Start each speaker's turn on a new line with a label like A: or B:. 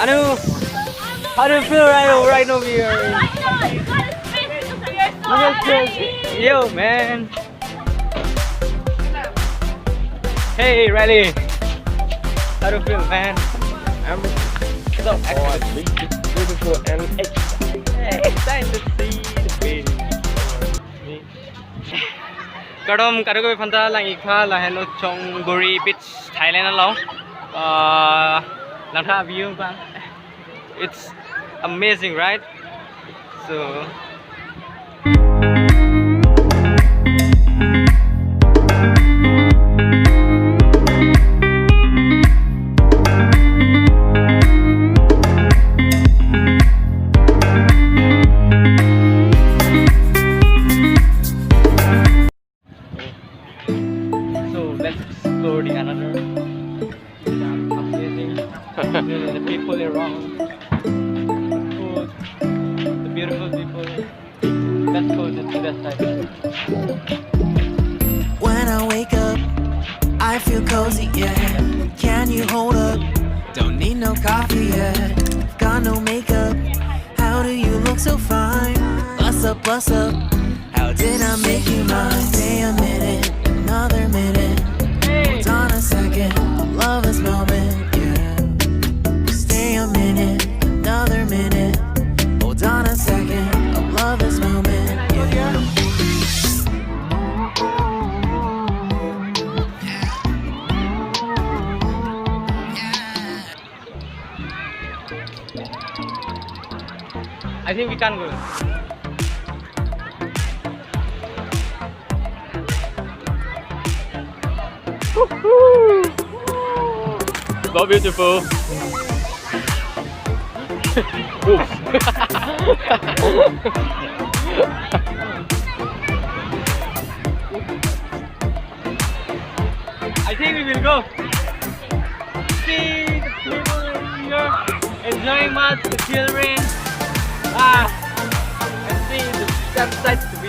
A: How do you feel right over here? Look at this. Yo, man. Hey, Riley. How do you feel, man?
B: I'm so hot, beautiful and excited to see the beach.
A: Kadom kadugo phanta lang ikha la hello chong Buri Beach Thailand along. Lang tha view bang. It's amazing, right? So let's explore the another amazing the people around, the food, the beautiful people. Let's go to that side.
C: When I wake up, I feel cozy, yeah. Can you hold up? Don't need no coffee yet. Got no makeup. How do you look so fine? Bust up, bust up. How did I make you mine? Stay a minute, another minute. Hold on a second, I love this moment, yeah. Stay a minute, another minute. Hold on a second, I love this moment, yeah.
A: I think we can go. So beautiful. I think we will go. See the people here enjoying much the children. And see the that sights to be.